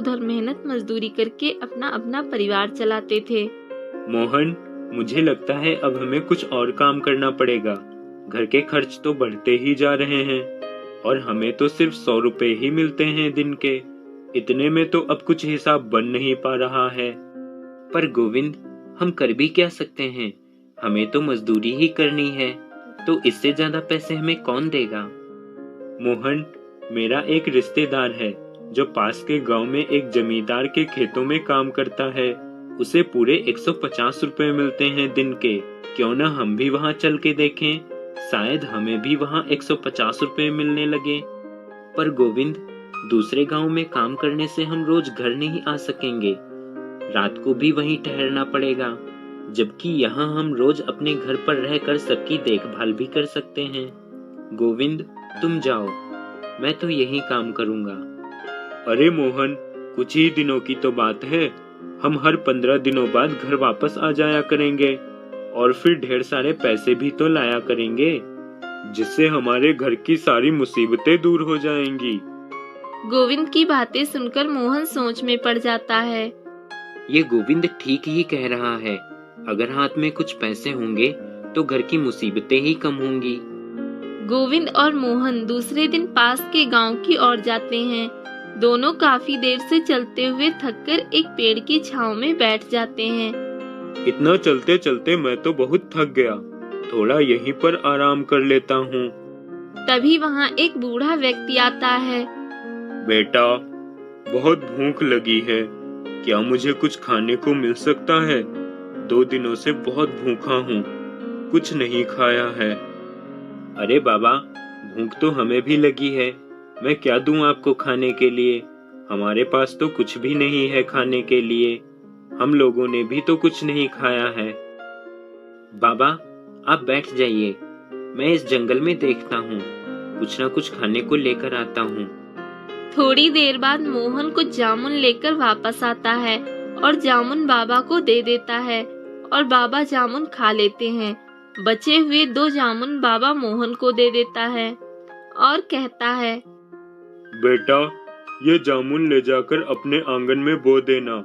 उधर मेहनत मजदूरी करके अपना अपना परिवार चलाते थे। मोहन, मुझे लगता है अब हमें कुछ और काम करना पड़ेगा। घर के खर्च तो बढ़ते ही जा रहे हैं और हमें तो सिर्फ 100 रुपए ही मिलते हैं दिन के। इतने में तो अब कुछ हिसाब बन नहीं पा रहा है। पर गोविंद, हम कर भी क्या सकते हैं? हमें तो मजदूरी ही करनी है, तो इससे ज्यादा पैसे हमें कौन देगा? मोहन, मेरा एक रिश्तेदार है जो पास के गांव में एक जमींदार के खेतों में काम करता है। उसे पूरे 150 रुपए मिलते हैं दिन के। क्यों ना हम भी वहां चल के देखें, शायद हमें भी वहां 150 रुपए मिलने लगे। पर गोविंद, दूसरे गांव में काम करने से हम रोज घर नहीं आ सकेंगे। रात को भी वहीं ठहरना पड़ेगा, जबकि यहाँ हम रोज अपने घर पर रहकर सबकी देखभाल भी कर सकते हैं। गोविंद, तुम जाओ, मैं तो यही काम करूँगा। अरे मोहन, कुछ ही दिनों की तो बात है। हम हर 15 दिनों बाद घर वापस आ जाया करेंगे और फिर ढेर सारे पैसे भी तो लाया करेंगे, जिससे हमारे घर की सारी मुसीबतें दूर हो जाएंगी। गोविंद की बातें सुनकर मोहन सोच में पड़ जाता है। ये गोविंद ठीक ही कह रहा है। अगर हाथ में कुछ पैसे होंगे तो घर की मुसीबतें ही कम होंगी। गोविंद और मोहन दूसरे दिन पास के गांव की ओर जाते हैं। दोनों काफी देर से चलते हुए थककर एक पेड़ की छांव में बैठ जाते हैं। इतना चलते चलते मैं तो बहुत थक गया, थोड़ा यहीं पर आराम कर लेता हूँ। तभी वहाँ एक बूढ़ा व्यक्ति आता है। बेटा, बहुत भूख लगी है, क्या मुझे कुछ खाने को मिल सकता है? 2 दिनों से बहुत भूखा हूँ, कुछ नहीं खाया है। अरे बाबा, भूख तो हमें भी लगी है। मैं क्या दूं आपको खाने के लिए? हमारे पास तो कुछ भी नहीं है खाने के लिए। हम लोगों ने भी तो कुछ नहीं खाया है। बाबा, आप बैठ जाइए, मैं इस जंगल में देखता हूँ, कुछ ना कुछ खाने को लेकर आता हूँ। थोड़ी देर बाद मोहन कुछ जामुन लेकर वापस आता है और जामुन बाबा को दे देता है और बाबा जामुन खा लेते हैं। बचे हुए 2 जामुन बाबा मोहन को दे देता है और कहता है, बेटा, ये जामुन ले जाकर अपने आंगन में बो देना।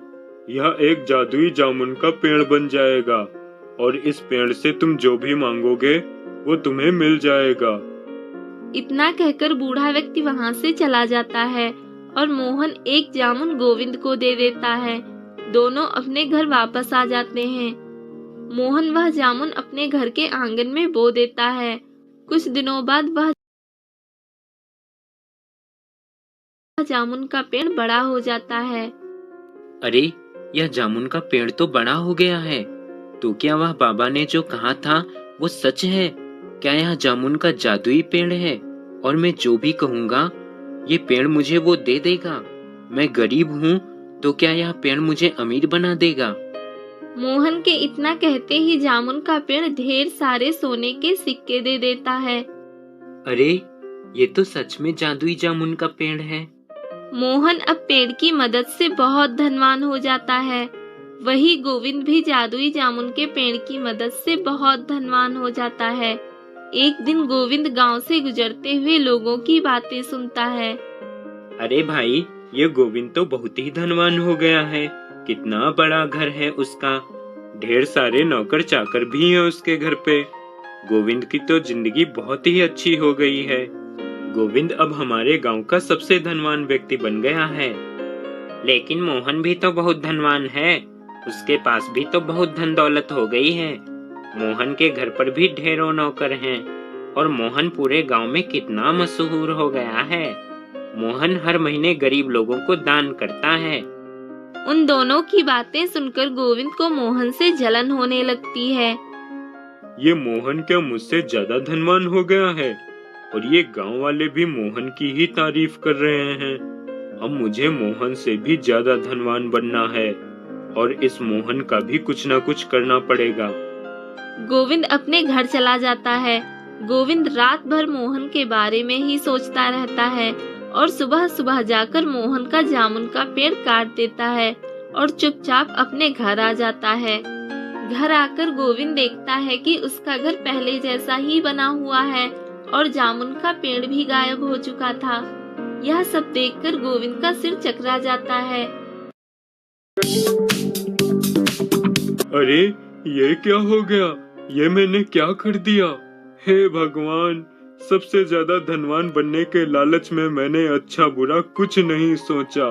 यह एक जादुई जामुन का पेड़ बन जाएगा और इस पेड़ से तुम जो भी मांगोगे वो तुम्हें मिल जाएगा। इतना कहकर बूढ़ा व्यक्ति वहाँ से चला जाता है और मोहन एक जामुन गोविंद को दे देता है। दोनों अपने घर वापस आ जाते हैं। मोहन वह जामुन अपने घर के आंगन में बो देता है। कुछ दिनों बाद वह जामुन का पेड़ बड़ा हो जाता है। अरे, यह जामुन का पेड़ तो बड़ा हो गया है। तो क्या वह बाबा ने जो कहा था वो सच है? क्या यह जामुन का जादुई पेड़ है और मैं जो भी कहूँगा ये पेड़ मुझे वो दे देगा? मैं गरीब हूँ, तो क्या यह पेड़ मुझे अमीर बना देगा? मोहन के इतना कहते ही जामुन का पेड़ ढेर सारे सोने के सिक्के दे देता है। अरे, ये तो सच में जादुई जामुन का पेड़ है। मोहन अब पेड़ की मदद से बहुत धनवान हो जाता है। वही गोविंद भी जादुई जामुन के पेड़ की मदद से बहुत धनवान हो जाता है। एक दिन गोविंद गांव से गुजरते हुए लोगों की बातें सुनता है। अरे भाई, ये गोविंद तो बहुत ही धनवान हो गया है। कितना बड़ा घर है उसका, ढेर सारे नौकर चाकर भी हैं उसके घर पे। गोविंद की तो जिंदगी बहुत ही अच्छी हो गई है। गोविंद अब हमारे गांव का सबसे धनवान व्यक्ति बन गया है। लेकिन मोहन भी तो बहुत धनवान है, उसके पास भी तो बहुत धन दौलत हो गई है। मोहन के घर पर भी ढेरों नौकर हैं और मोहन पूरे गांव में कितना मशहूर हो गया है। मोहन हर महीने गरीब लोगों को दान करता है। उन दोनों की बातें सुनकर गोविंद को मोहन से जलन होने लगती है। ये मोहन क्या मुझसे ज्यादा धनवान हो गया है? और ये गांव वाले भी मोहन की ही तारीफ कर रहे हैं। अब मुझे मोहन से भी ज्यादा धनवान बनना है और इस मोहन का भी कुछ ना कुछ करना पड़ेगा। गोविंद अपने घर चला जाता है। गोविंद रात भर मोहन के बारे में ही सोचता रहता है और सुबह सुबह जाकर मोहन का जामुन का पेड़ काट देता है और चुपचाप अपने घर आ जाता है। घर आकर गोविंद देखता है कि उसका घर पहले जैसा ही बना हुआ है और जामुन का पेड़ भी गायब हो चुका था। यह सब देखकर गोविंद का सिर चकरा जाता है। अरे ये क्या हो गया? ये मैंने क्या कर दिया? हे भगवान, सबसे ज्यादा धनवान बनने के लालच में मैंने अच्छा बुरा कुछ नहीं सोचा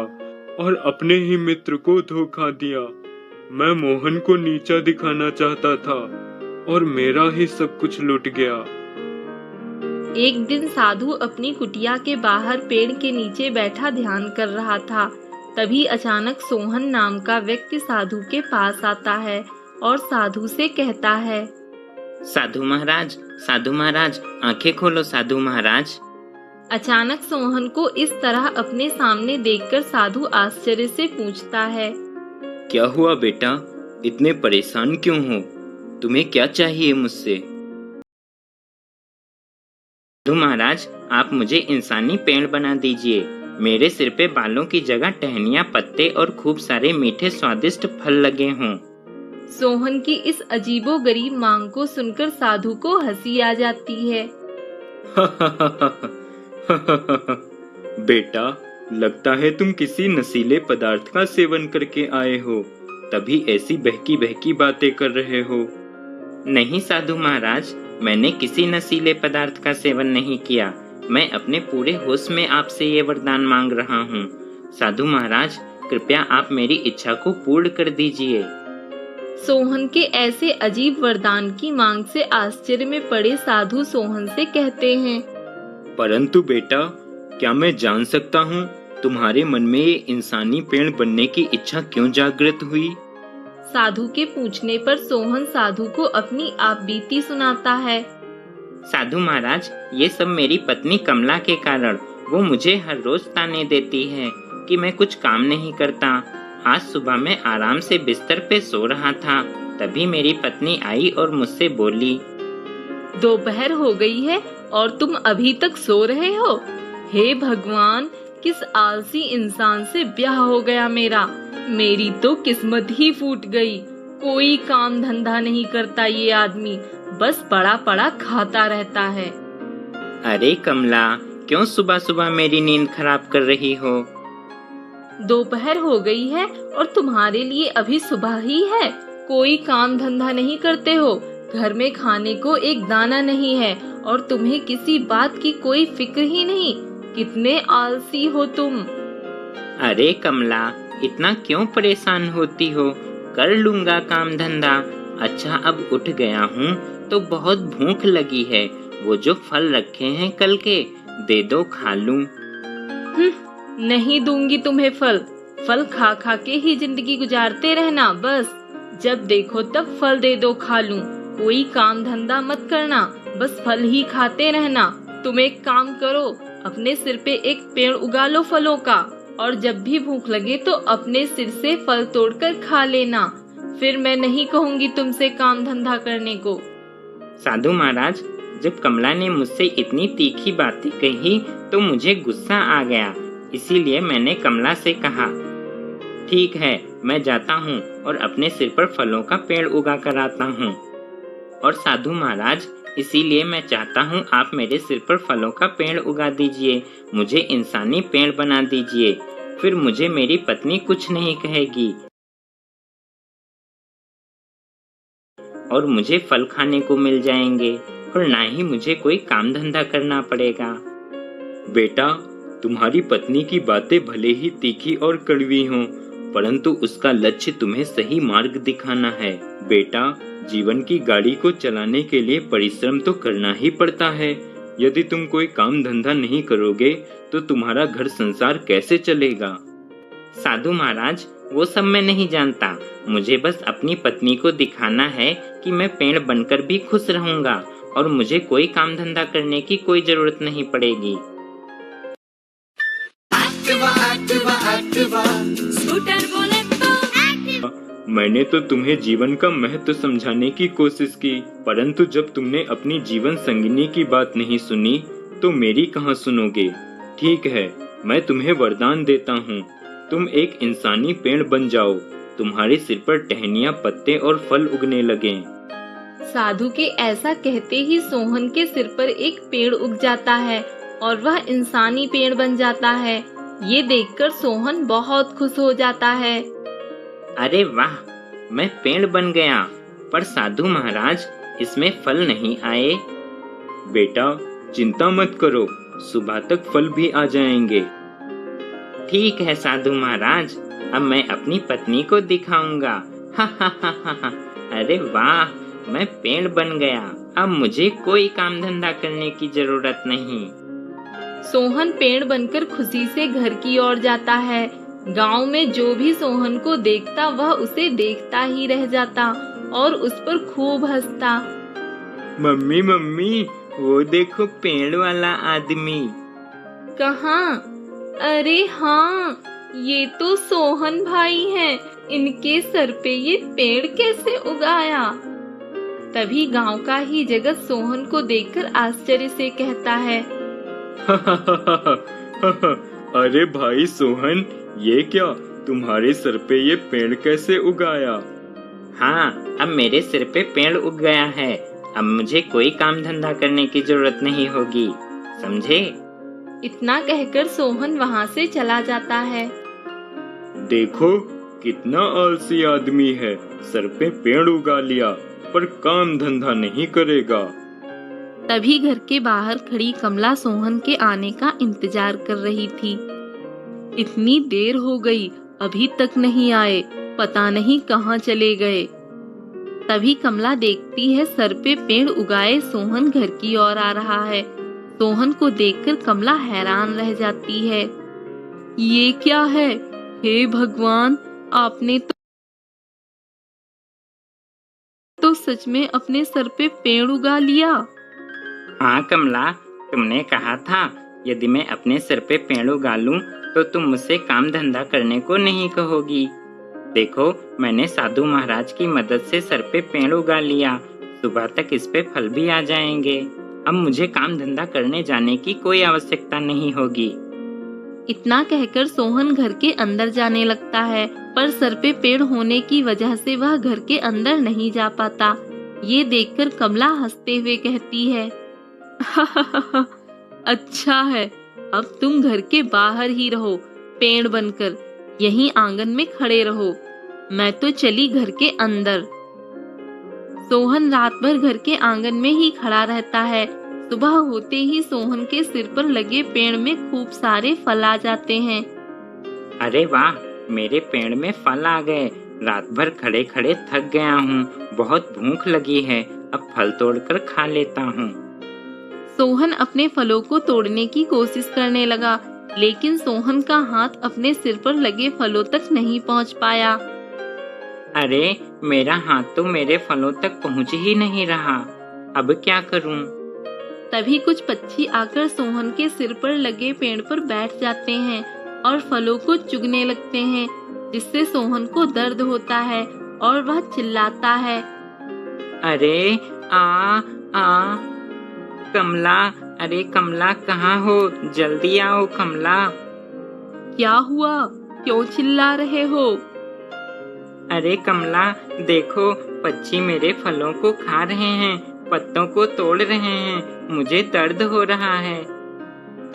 और अपने ही मित्र को धोखा दिया। मैं मोहन को नीचा दिखाना चाहता था और मेरा ही सब कुछ लुट गया। एक दिन साधु अपनी कुटिया के बाहर पेड़ के नीचे बैठा ध्यान कर रहा था। तभी अचानक सोहन नाम का व्यक्ति साधु के पास आता है और साधु से कहता है, साधु महाराज, आंखें खोलो साधु महाराज। अचानक सोहन को इस तरह अपने सामने देखकर साधु आश्चर्य से पूछता है, क्या हुआ बेटा, इतने परेशान क्यों हो? तुम्हें क्या चाहिए मुझसे? साधु महाराज, आप मुझे इंसानी पेड़ बना दीजिए। मेरे सिर पे बालों की जगह टहनियाँ, पत्ते और खूब सारे मीठे स्वादिष्ट फल लगे हों। सोहन की इस अजीबोगरीब मांग को सुनकर साधु को हंसी आ जाती है। बेटा, लगता है तुम किसी नशीले पदार्थ का सेवन करके आए हो, तभी ऐसी बहकी बहकी बातें कर रहे हो। नहीं साधु महाराज, मैंने किसी नशीले पदार्थ का सेवन नहीं किया। मैं अपने पूरे होश में आपसे ये वरदान मांग रहा हूँ। साधु महाराज, कृपया आप मेरी इच्छा को पूर्ण कर दीजिए। सोहन के ऐसे अजीब वरदान की मांग से आश्चर्य में पड़े साधु सोहन से कहते हैं, परंतु बेटा, क्या मैं जान सकता हूँ तुम्हारे मन में ये इंसानी पेड़ बनने की इच्छा क्यों जागृत हुई? साधु के पूछने पर सोहन साधु को अपनी आप बीती सुनाता है। साधु महाराज, ये सब मेरी पत्नी कमला के कारण। वो मुझे हर रोज ताने देती है कि मैं कुछ काम नहीं करता। आज सुबह मैं आराम से बिस्तर पे सो रहा था, तभी मेरी पत्नी आई और मुझसे बोली, दोपहर हो गई है और तुम अभी तक सो रहे हो? हे भगवान, किस आलसी इंसान से ब्याह हो गया मेरा। मेरी तो किस्मत ही फूट गई। कोई काम धंधा नहीं करता ये आदमी, बस पड़ा पड़ा खाता रहता है। अरे कमला, क्यों सुबह सुबह मेरी नींद खराब कर रही हो? दोपहर हो गई है और तुम्हारे लिए अभी सुबह ही है। कोई काम धंधा नहीं करते हो, घर में खाने को एक दाना नहीं है और तुम्हें किसी बात की कोई फिक्र ही नहीं। कितने आलसी हो तुम। अरे कमला, इतना क्यों परेशान होती हो? कर लूंगा काम धंधा। अच्छा, अब उठ गया हूँ तो बहुत भूख लगी है। वो जो फल रखे हैं कल के, दे दो खा लूं। नहीं दूंगी तुम्हें फल। फल खा खा के ही जिंदगी गुजारते रहना बस। जब देखो तब फल दे दो खा लूं। कोई काम धंधा मत करना, बस फल ही खाते रहना। तुम एक काम करो, अपने सिर पे एक पेड़ उगा लो फलों का, और जब भी भूख लगे तो अपने सिर से फल तोड़कर खा लेना। फिर मैं नहीं कहूँगी तुमसे काम धंधा करने को। साधु महाराज, जब कमला ने मुझसे इतनी तीखी बातें कही तो मुझे गुस्सा आ गया। इसीलिए मैंने कमला से कहा, ठीक है, मैं जाता हूँ और अपने सिर पर फलों का पेड़ उगा कर आता हूँ। और साधु महाराज, इसीलिए मैं चाहता हूँ आप मेरे सिर पर फलों का पेड़ उगा दीजिए, मुझे इंसानी पेड़ बना दीजिए। फिर मुझे मेरी पत्नी कुछ नहीं कहेगी और मुझे फल खाने को मिल जाएंगे और ना ही मुझे कोई काम धंधा करना पड़ेगा। बेटा, तुम्हारी पत्नी की बातें भले ही तीखी और कड़वी हों, परंतु उसका लक्ष्य तुम्हें सही मार्ग दिखाना है। बेटा, जीवन की गाड़ी को चलाने के लिए परिश्रम तो करना ही पड़ता है। यदि तुम कोई काम धंधा नहीं करोगे तो तुम्हारा घर संसार कैसे चलेगा? साधु महाराज, वो सब मैं नहीं जानता। मुझे बस अपनी पत्नी को दिखाना है कि मैं पेड़ बनकर भी खुश रहूंगा और मुझे कोई काम धंधा करने की कोई जरूरत नहीं पड़ेगी। मैंने तो तुम्हें जीवन का महत्व समझाने की कोशिश की, परंतु जब तुमने अपनी जीवन संगिनी की बात नहीं सुनी तो मेरी कहाँ सुनोगे? ठीक है, मैं तुम्हें वरदान देता हूँ, तुम एक इंसानी पेड़ बन जाओ। तुम्हारे सिर पर टहनियाँ, पत्ते और फल उगने लगे। साधु के ऐसा कहते ही सोहन के सिर पर एक पेड़ उग जाता है और वह इंसानी पेड़ बन जाता है। ये देखकर सोहन बहुत खुश हो जाता है। अरे वाह, मैं पेड़ बन गया। पर साधु महाराज, इसमें फल नहीं आए। बेटा, चिंता मत करो, सुबह तक फल भी आ जाएंगे। ठीक है साधु महाराज, अब मैं अपनी पत्नी को दिखाऊंगा। हा हा हा हा हा। अरे वाह, मैं पेड़ बन गया। अब मुझे कोई काम धंधा करने की जरूरत नहीं। सोहन पेड़ बनकर खुशी से घर की ओर जाता है। गांव में जो भी सोहन को देखता वह उसे देखता ही रह जाता और उस पर खूब हंसता। मम्मी मम्मी, वो देखो पेड़ वाला आदमी। कहाँ? अरे हाँ, ये तो सोहन भाई हैं। इनके सर पे ये पेड़ कैसे उगाया? तभी गांव का ही जगत सोहन को देखकर आश्चर्य से कहता है। अरे भाई सोहन, ये क्या, तुम्हारे सर पे ये पेड़ कैसे उगाया? हाँ, अब मेरे सिर पे पेड़ उग गया है। अब मुझे कोई काम धंधा करने की जरूरत नहीं होगी, समझे? इतना कहकर सोहन वहाँ से चला जाता है। देखो कितना आलसी आदमी है, सर पे पेड़ उगा लिया पर काम धंधा नहीं करेगा। तभी घर के बाहर खड़ी कमला सोहन के आने का इंतजार कर रही थी। इतनी देर हो गई, अभी तक नहीं आए, पता नहीं कहाँ चले गए। तभी कमला देखती है सर पे पेड़ उगाए सोहन घर की ओर आ रहा है। सोहन को देखकर कमला हैरान रह जाती है। ये क्या है? हे भगवान, आपने तो सच में अपने सर पे पेड़ उगा लिया। हाँ कमला, तुमने कहा था यदि मैं अपने सिर पे पेड़ उगा लूं तो तुम मुझसे काम धंधा करने को नहीं कहोगी। देखो, मैंने साधु महाराज की मदद से सर पे पेड़ उगा लिया। सुबह तक इस पे फल भी आ जाएंगे। अब मुझे काम धंधा करने जाने की कोई आवश्यकता नहीं होगी। इतना कहकर सोहन घर के अंदर जाने लगता है, पर सर पे पेड़ होने की वजह से वह घर के अंदर नहीं जा पाता। ये देखकर कमला हंसते हुए कहती है। अच्छा है, अब तुम घर के बाहर ही रहो, पेड़ बनकर यहीं आंगन में खड़े रहो। मैं तो चली घर के अंदर। सोहन रात भर घर के आंगन में ही खड़ा रहता है। सुबह होते ही सोहन के सिर पर लगे पेड़ में खूब सारे फल आ जाते हैं। अरे वाह, मेरे पेड़ में फल आ गए। रात भर खड़े खड़े थक गया हूँ, बहुत भूख लगी है। अब फल तोड़कर खा लेता हूँ। सोहन अपने फलों को तोड़ने की कोशिश करने लगा, लेकिन सोहन का हाथ अपने सिर पर लगे फलों तक नहीं पहुँच पाया। अरे, मेरा हाथ तो मेरे फलों तक पहुँच ही नहीं रहा। अब क्या करूँ? तभी कुछ पक्षी आकर सोहन के सिर पर लगे पेड़ पर बैठ जाते हैं और फलों को चुगने लगते हैं, जिससे सोहन को दर्द होता है और वह चिल्लाता है। अरे आ कमला, अरे कमला, कहाँ हो? जल्दी आओ कमला। क्या हुआ? क्यों चिल्ला रहे हो? अरे कमला, देखो, पक्षी मेरे फलों को खा रहे हैं, पत्तों को तोड़ रहे हैं। मुझे दर्द हो रहा है।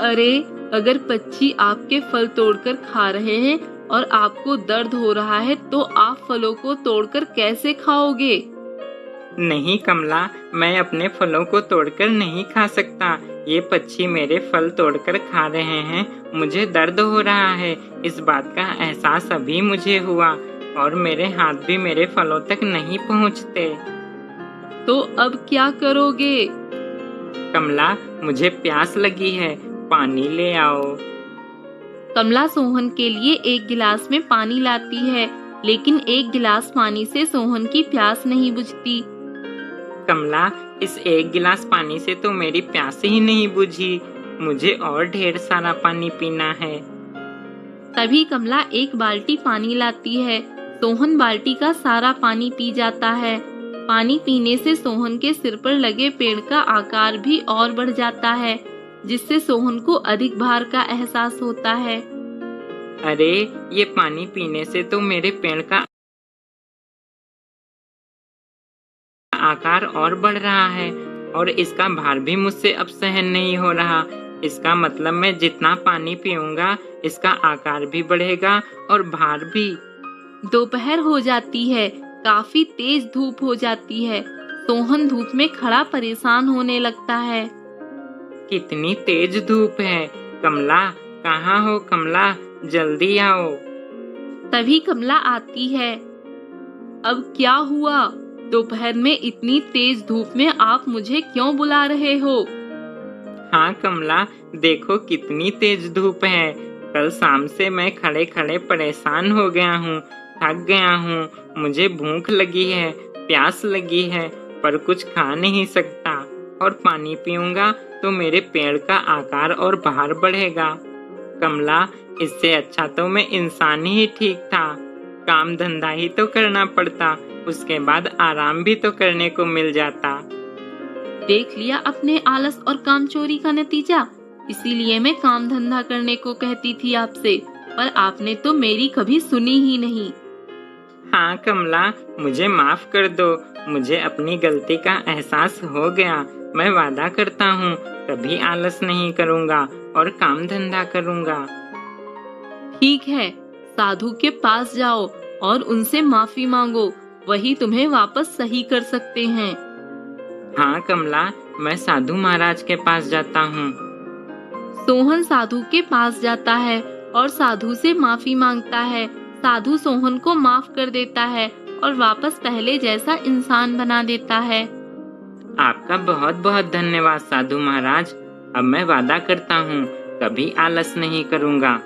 अरे, अगर पक्षी आपके फल तोड़कर खा रहे हैं और आपको दर्द हो रहा है तो आप फलों को तोड़कर कैसे खाओगे? नहीं कमला, मैं अपने फलों को तोड़कर नहीं खा सकता। ये पक्षी मेरे फल तोड़कर खा रहे हैं। मुझे दर्द हो रहा है। इस बात का एहसास अभी मुझे हुआ और मेरे हाथ भी मेरे फलों तक नहीं पहुँचते। तो अब क्या करोगे? कमला, मुझे प्यास लगी है, पानी ले आओ। कमला सोहन के लिए एक गिलास में पानी लाती है, लेकिन एक गिलास पानी से सोहन की प्यास नहीं बुझती। कमला, इस एक गिलास पानी से तो मेरी प्यास ही नहीं बुझी। मुझे और ढेर सारा पानी पीना है। तभी कमला एक बाल्टी पानी लाती है। सोहन बाल्टी का सारा पानी पी जाता है। पानी पीने से सोहन के सिर पर लगे पेड़ का आकार भी और बढ़ जाता है, जिससे सोहन को अधिक भार का एहसास होता है। अरे, ये पानी पीने से तो मेरे पेड़ का आकार और बढ़ रहा है और इसका भार भी मुझसे अब सहन नहीं हो रहा। इसका मतलब मैं जितना पानी पीऊंगा इसका आकार भी बढ़ेगा और भार भी। दोपहर हो जाती है, काफी तेज धूप हो जाती है। सोहन धूप में खड़ा परेशान होने लगता है। कितनी तेज धूप है। कमला, कहाँ हो कमला, जल्दी आओ। तभी कमला आती है। अब क्या हुआ? दोपहर में इतनी तेज धूप में आप मुझे क्यों बुला रहे हो? हाँ कमला, देखो कितनी तेज धूप है। कल शाम से मैं खड़े खड़े परेशान हो गया हूँ, थक गया हूँ। मुझे भूख लगी है, प्यास लगी है, पर कुछ खा नहीं सकता। और पानी पीऊंगा तो मेरे पेड़ का आकार और भार बढ़ेगा। कमला, इससे अच्छा तो मैं इंसान ही ठीक था। काम धंधा ही तो करना पड़ता, उसके बाद आराम भी तो करने को मिल जाता। देख लिया अपने आलस और कामचोरी का नतीजा। इसीलिए मैं काम धंधा करने को कहती थी आपसे, पर आपने तो मेरी कभी सुनी ही नहीं। हाँ कमला, मुझे माफ कर दो। मुझे अपनी गलती का एहसास हो गया। मैं वादा करता हूँ कभी आलस नहीं करूँगा और काम धंधा करूँगा। ठीक है, साधु के पास जाओ और उनसे माफी मांगो। वही तुम्हें वापस सही कर सकते हैं। हाँ कमला, मैं साधु महाराज के पास जाता हूँ। सोहन साधु के पास जाता है और साधु से माफी मांगता है। साधु सोहन को माफ कर देता है और वापस पहले जैसा इंसान बना देता है। आपका बहुत बहुत धन्यवाद साधु महाराज। अब मैं वादा करता हूँ कभी आलस नहीं करूँगा।